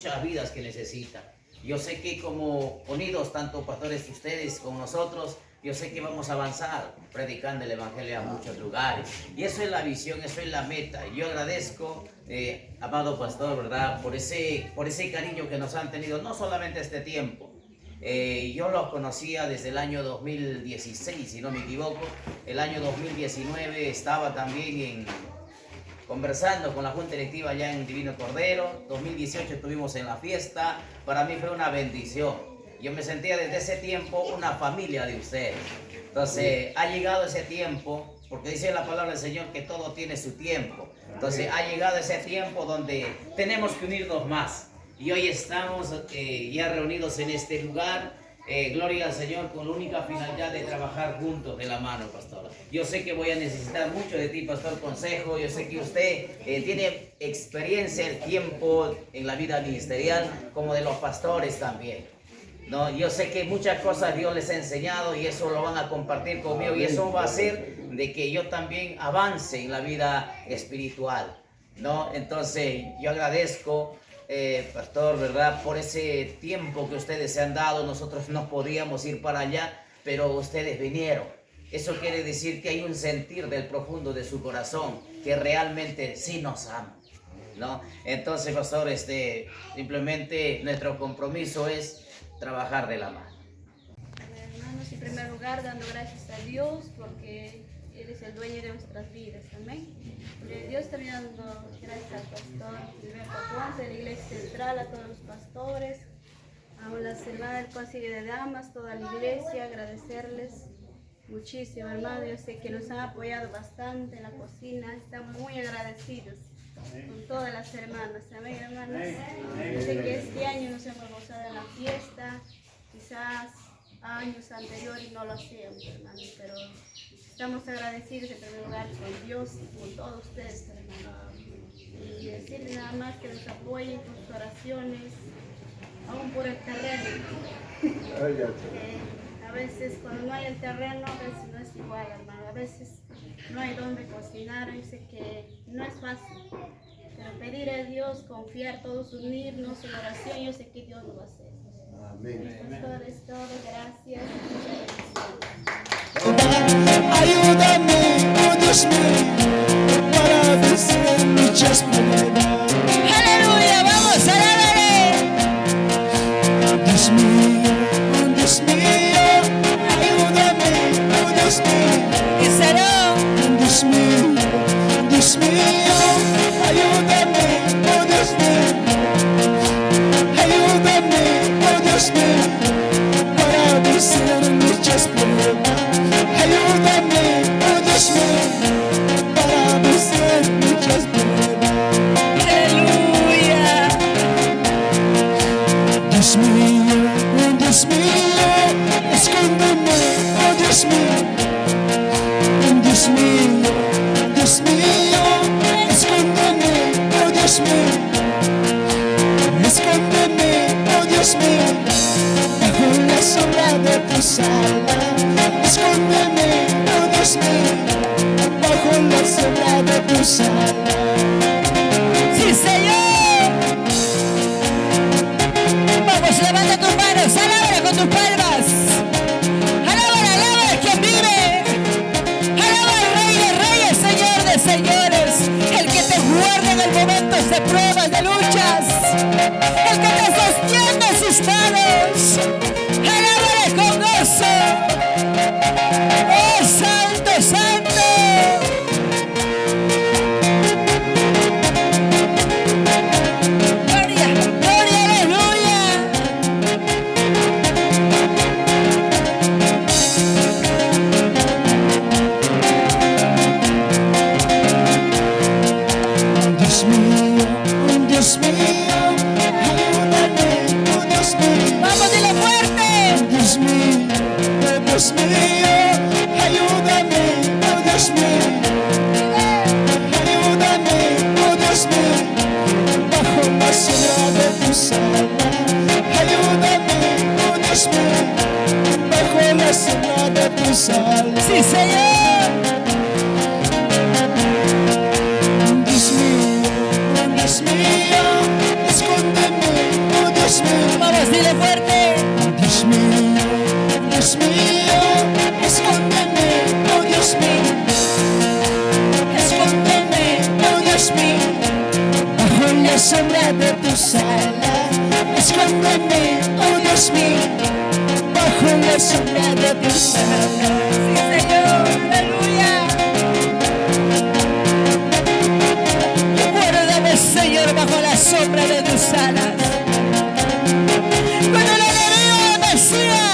muchas vidas que necesita. Yo sé que como unidos, tanto pastores ustedes como nosotros, yo sé que vamos a avanzar predicando el Evangelio a muchos lugares. Y eso es la visión, eso es la meta. Yo agradezco, amado pastor, ¿verdad? Por ese cariño que nos han tenido, no solamente este tiempo. Yo los conocía desde el año 2016, si no me equivoco. El año 2019 estaba también conversando con la Junta Directiva allá en Divino Cordero. 2018 estuvimos en la fiesta. Para mí fue una bendición. Yo me sentía desde ese tiempo una familia de ustedes. Entonces ha llegado ese tiempo, porque dice la palabra del Señor que todo tiene su tiempo. Entonces ha llegado ese tiempo donde tenemos que unirnos más. Y hoy estamos ya reunidos en este lugar. Gloria al Señor, con la única finalidad de trabajar juntos de la mano, pastor. Yo sé que voy a necesitar mucho de ti, pastor Consejo. Yo sé que usted tiene experiencia, el tiempo en la vida ministerial, como de los pastores también. No, yo sé que muchas cosas Dios les ha enseñado y eso lo van a compartir conmigo. Y eso va a hacer de que yo también avance en la vida espiritual, ¿no? Entonces, yo agradezco, pastor, ¿verdad? Por ese tiempo que ustedes se han dado. Nosotros no podíamos ir para allá, pero ustedes vinieron. Eso quiere decir que hay un sentir del profundo de su corazón, que realmente sí nos aman, ¿no? Entonces, pastor, simplemente nuestro compromiso es trabajar de la mano. Hermanos, en primer lugar, dando gracias a Dios porque Él es el dueño de nuestras vidas, amén. Dios también dando gracias al pastor Gilberto Ponce de la Iglesia Central, a todos los pastores, a las hermanas del Consejo de Damas, toda la iglesia, agradecerles muchísimo, hermano. Yo sé que nos han apoyado bastante en la cocina, estamos muy agradecidos con todas las hermanas, amén, hermanas. Yo sé que este año nos hemos gozado en la fiesta, quizás años anteriores no lo hacíamos, hermanos, pero estamos agradecidos en primer lugar con Dios y con todos ustedes, hermanos. Y decirles nada más que nos apoyen con sus oraciones, aún por el terreno. A veces cuando no hay el terreno, a veces no es igual, hermano. A veces no hay donde cocinar, yo sé que no es fácil. Pero pedir a Dios, confiar, todos unirnos en oración, yo sé que Dios lo va a hacer. Amén. Pastor, es todo, gracias. Ayúdame, oh Dios mío, para vencer muchas pruebas. Aleluya, vamos, alábale. Dios mío, ayúdame, oh Dios mío. ¿Qué será? Dios mío, ayúdame, oh Dios mío. Ayúdame, oh Dios mío, para vencer muchas pruebas. Ayúdame, oh Dios mío, para vencer muchas pruebas. Aleluya. Dios mío, escóndeme, oh Dios mío. Dios mío, escóndeme, oh Dios mío. Escóndeme, oh Dios mío, bajo la sombra de tus alas. Escóndeme, oh Dios mío, bajo la sombra de tus alas. ¡Sí, Señor! Vamos, levanta tus manos, alábala con tus palmas. Alábala, quien vive. Alaba al Rey de Reyes, Señor de Señores. El que te guarda en el momentos de pruebas, de luchas. El que te sostiene en sus manos. Alábale con gozo. Oh, santo, santo. Gloria, gloria, aleluya. Dios mío, ayúdame, oh Dios mío. Vamos, dile fuerte. Dios mío, ayúdame, oh Dios mío. Ayúdame, oh Dios mío, bajo la sombra de tus alas. Ayúdame, oh Dios mío, bajo la sombra de tus alas. Sí, Señor. Dios mío, escóndeme, alas. Escóndeme, oh Dios mío, bajo la sombra de tus alas. Sí, Señor, aleluya. Guárdame, Señor, bajo la sombra de tus alas. Cuando el enemigo me decía,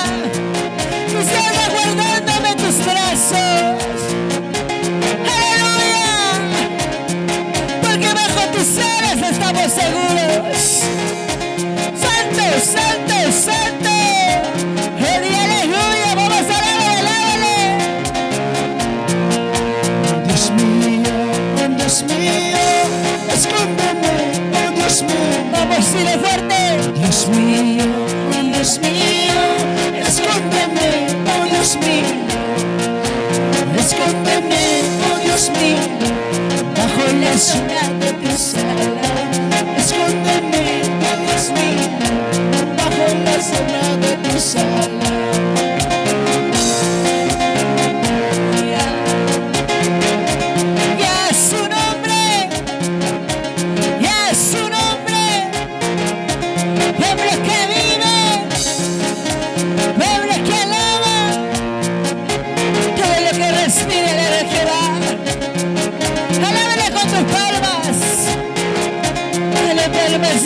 tú estás guardándome en tus brazos. Aleluya. Porque bajo tus alas estamos seguros. Santo, santo, santo. Aleluya, vamos a darle, alábale. Dios mío, escóndeme, oh Dios mío. Vamos, dile fuerte. Dios mío, escóndeme, oh Dios mío. Escóndeme, oh Dios mío, bajo la sombra de tus alas. Escóndeme, oh Dios mío, bajo la sombra de tus alas. Ya es su nombre, ya es su nombre, pueblo que vive, pueblo que alaba, todo lo que respire de Jehová. Alábale con tus palmas, dale palmas.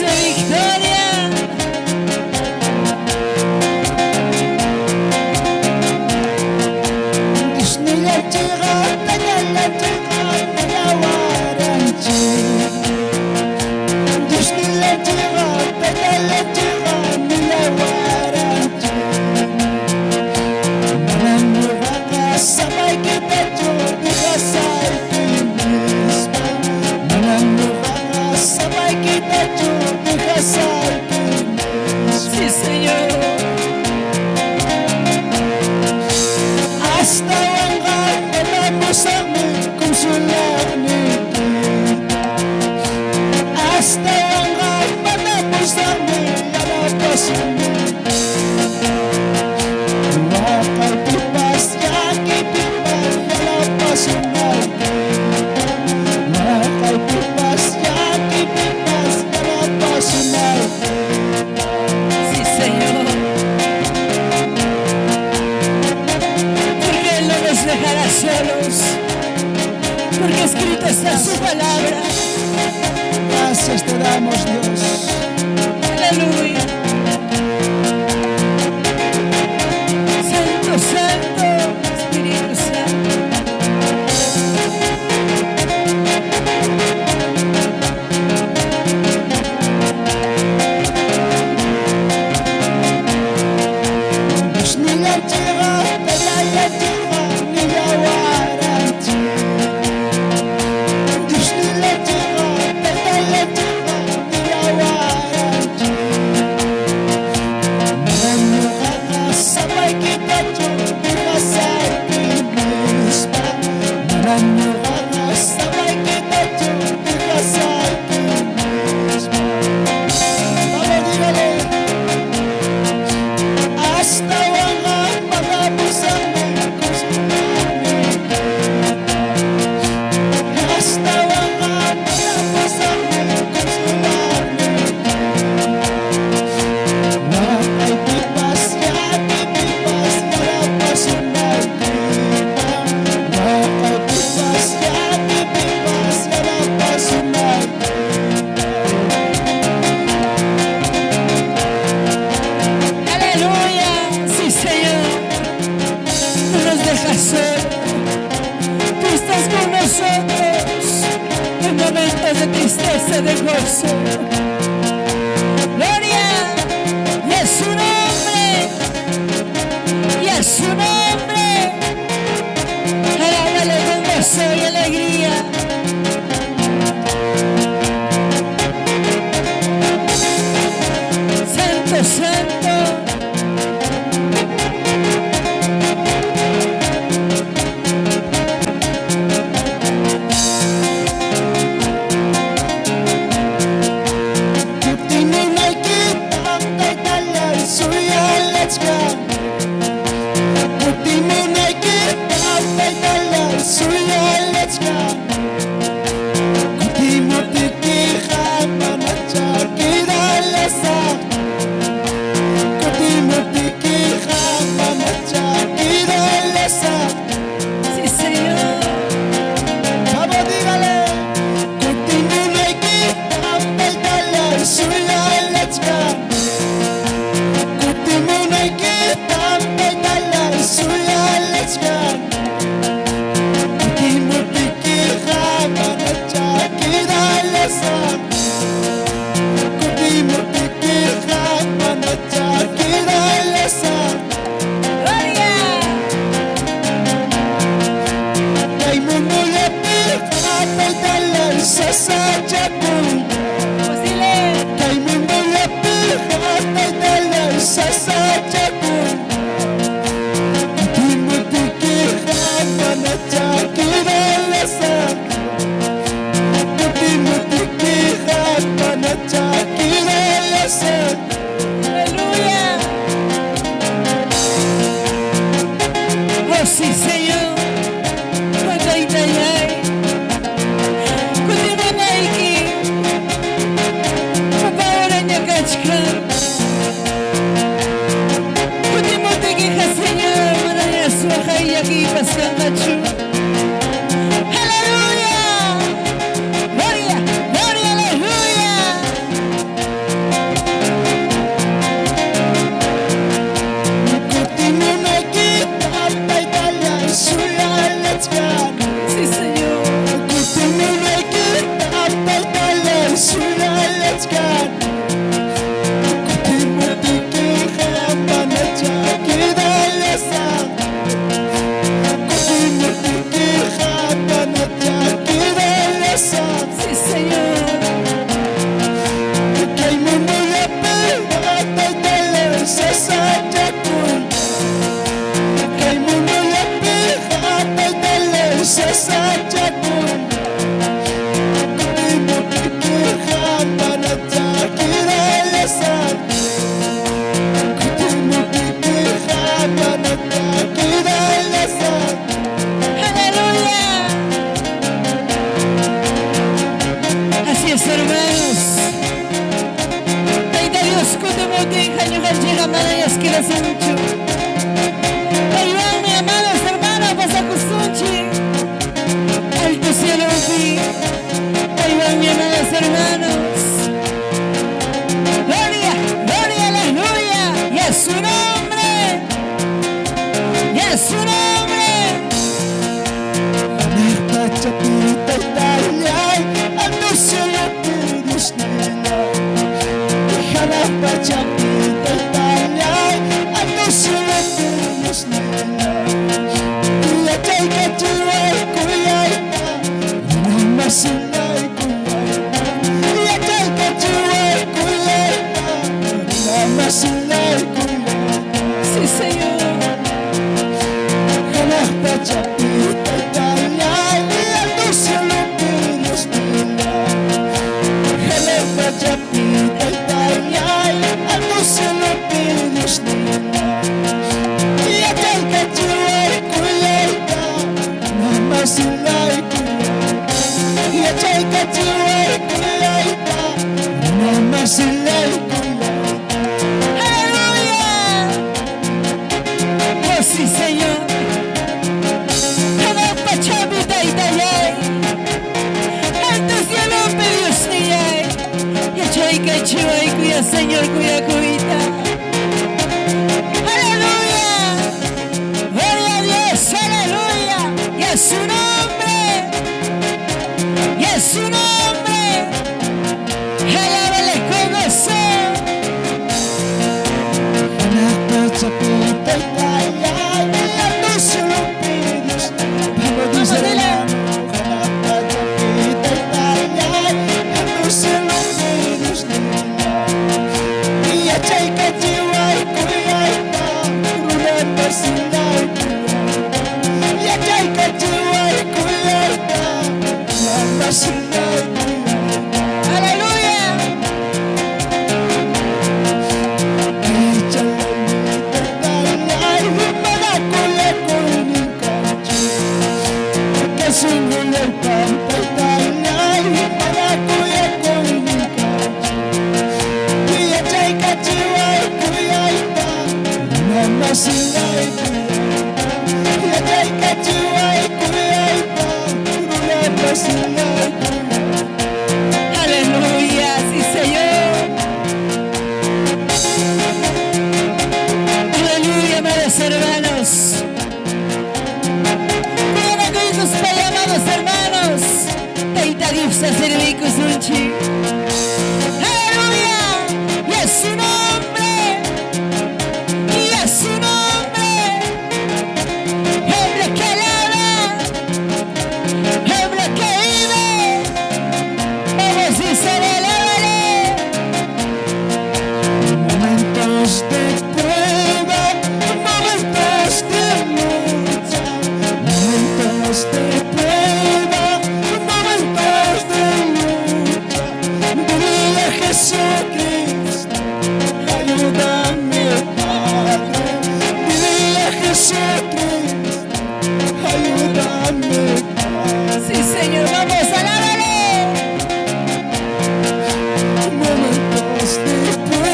Momentos de prueba.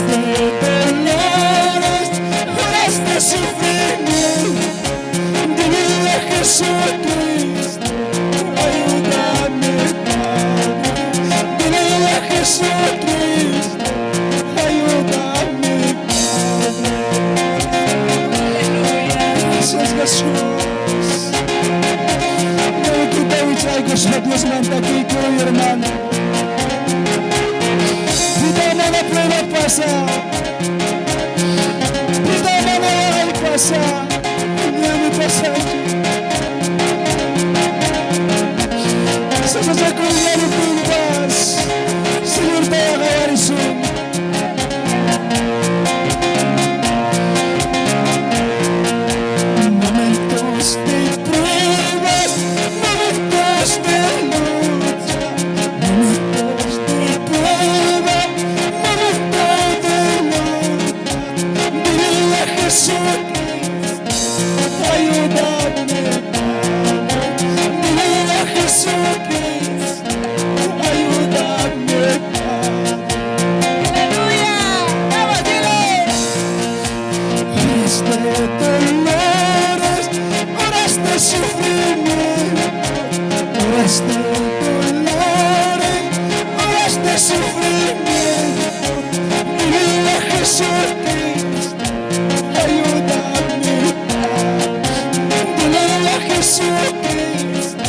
de dolores, horas de sufrimiento. Dile a Jesucristo, ayúdame, Padre. Dile a Jesucristo, ayúdame, Padre. Gracias, Jesús. Kita ucapkan Dios manda aquí con mi hermano. Tidak mana prueba pasar, tidak mana hal pasar, yang pasar. Sesuatu yang berubah, Señor te agradezco. Momentos de pruebas, momentos de lucha, momentos de prueba, momentos de lucha. Dile a Jesucristo, ayúdame, Padre. Dile a Jesucristo, ayúdame, Padre. Aleluya, vamos, dile. Horas de dolores, horas de sufrimiento, horas de dolores, horas de sufrimiento. Dile a Jesucristo, ayúdame, Padre. Dile a Jesucristo,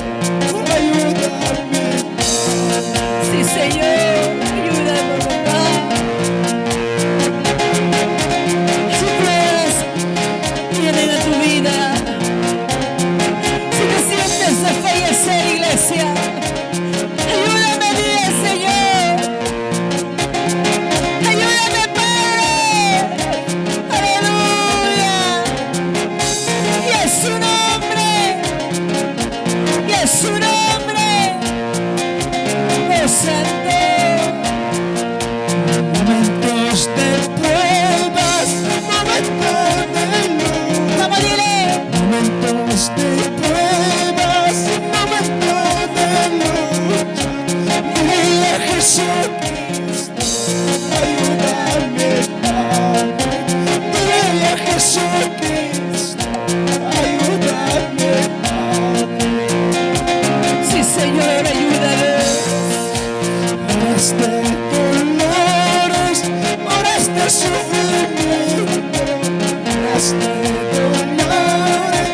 ayúdame. Sí, Señor, ayúdame, papá. Si pruebas vienen a tu vida, si te sientes de fallecer, iglesia, ayúdame, dile, Señor. Ayúdame, Padre. Aleluya. Y es su nombre. Y es su nombre. Oh, Santo. Momentos de pruebas, momentos de luz. Vamos, dile. Momentos de pruebas, momentos de lucha. Dile a Jesucristo, ayúdame, Padre. Dile a Jesucristo, ayúdame, Padre. Sí, Señor, ayúdame. Horas de dolores, horas de sufrimiento, horas de dolores,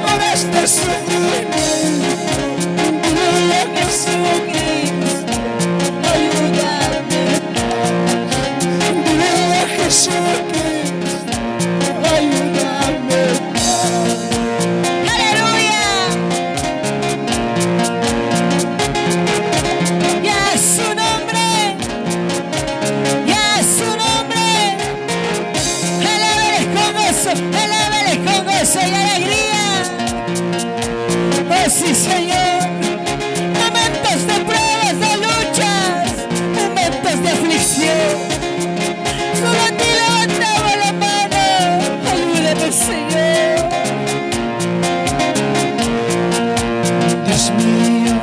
horas de sufrimiento. Dile a Jesucristo, ayúdame, Padre. Dile a Jesucristo, ayúdame, Padre. ¡Aleluya! Ya es su nombre, ya es su nombre. Alábales con gozo, alábales con gozo y alegría. Oh, sí, Señor. Momentos de pruebas, de luchas, momentos de aflicción. Solo a ti levantamos la mano. Ayúdame, Señor. Dios mío,